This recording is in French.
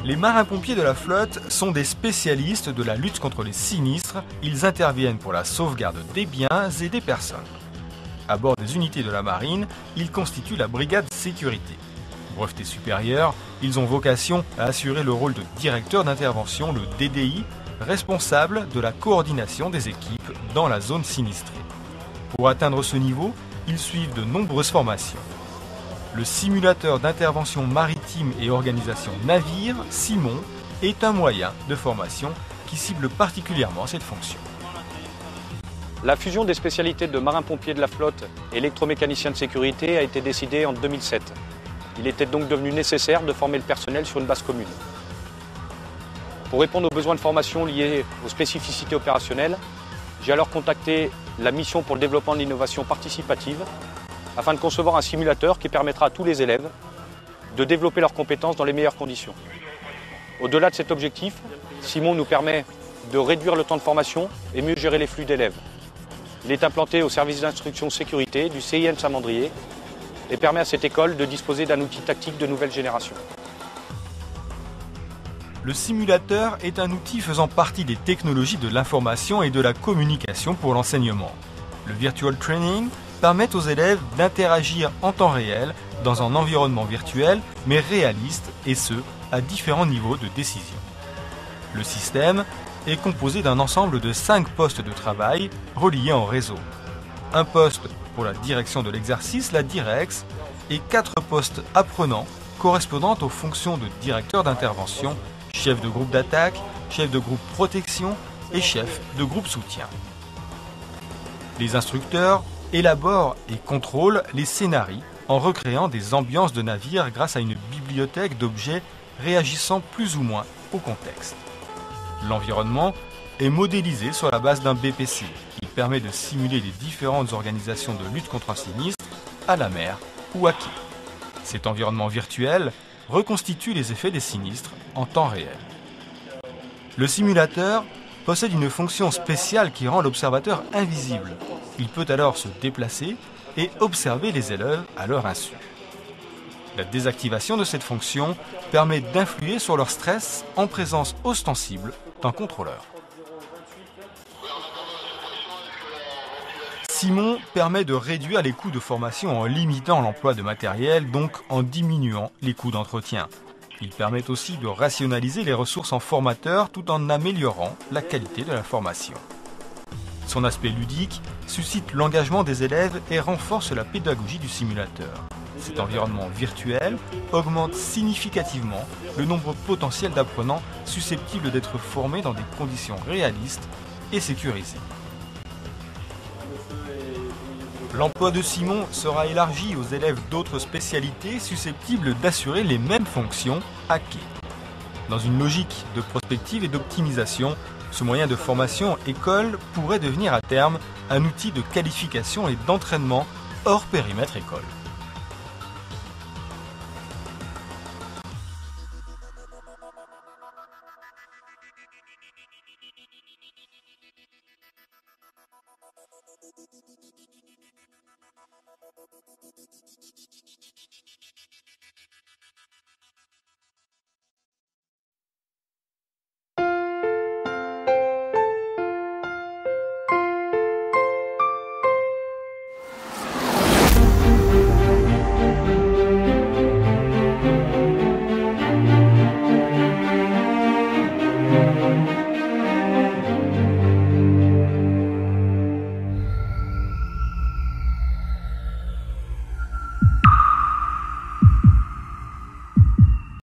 Les marins-pompiers de la flotte sont des spécialistes de la lutte contre les sinistres. Ils interviennent pour la sauvegarde des biens et des personnes. À bord des unités de la marine, ils constituent la brigade sécurité. Brevetés supérieurs, ils ont vocation à assurer le rôle de directeur d'intervention, le DDI, responsable de la coordination des équipes dans la zone sinistrée. Pour atteindre ce niveau, ils suivent de nombreuses formations. Le simulateur d'intervention maritime et organisation navire, Simon, est un moyen de formation qui cible particulièrement cette fonction. La fusion des spécialités de marin-pompier de la flotte et électromécanicien de sécurité a été décidée en 2007. Il était donc devenu nécessaire de former le personnel sur une base commune. Pour répondre aux besoins de formation liés aux spécificités opérationnelles, j'ai alors contacté la mission pour le développement de l'innovation participative afin de concevoir un simulateur qui permettra à tous les élèves de développer leurs compétences dans les meilleures conditions. Au-delà de cet objectif, Simon nous permet de réduire le temps de formation et mieux gérer les flux d'élèves. Il est implanté au service d'instruction sécurité du CIN Saint-Mandrier et permet à cette école de disposer d'un outil tactique de nouvelle génération. Le simulateur est un outil faisant partie des technologies de l'information et de la communication pour l'enseignement. Le virtual training permet aux élèves d'interagir en temps réel dans un environnement virtuel mais réaliste et ce, à différents niveaux de décision. Le système est composé d'un ensemble de 5 postes de travail reliés en réseau. Un poste pour la direction de l'exercice, la Direx, et 4 postes apprenants correspondant aux fonctions de directeur d'intervention, chef de groupe d'attaque, chef de groupe protection et chef de groupe soutien. Les instructeurs élaborent et contrôlent les scénarios en recréant des ambiances de navire grâce à une bibliothèque d'objets réagissant plus ou moins au contexte. L'environnement est modélisé sur la base d'un BPC qui permet de simuler les différentes organisations de lutte contre un sinistre à la mer ou à quai. Cet environnement virtuel reconstitue les effets des sinistres en temps réel. Le simulateur possède une fonction spéciale qui rend l'observateur invisible. Il peut alors se déplacer et observer les élèves à leur insu. La désactivation de cette fonction permet d'influer sur leur stress en présence ostensible d'un contrôleur. Simon permet de réduire les coûts de formation en limitant l'emploi de matériel, donc en diminuant les coûts d'entretien. Il permet aussi de rationaliser les ressources en formateurs tout en améliorant la qualité de la formation. Son aspect ludique suscite l'engagement des élèves et renforce la pédagogie du simulateur. Cet environnement virtuel augmente significativement le nombre potentiel d'apprenants susceptibles d'être formés dans des conditions réalistes et sécurisées. L'emploi de Simon sera élargi aux élèves d'autres spécialités susceptibles d'assurer les mêmes fonctions à quai. Dans une logique de prospective et d'optimisation, ce moyen de formation école pourrait devenir à terme un outil de qualification et d'entraînement hors périmètre école.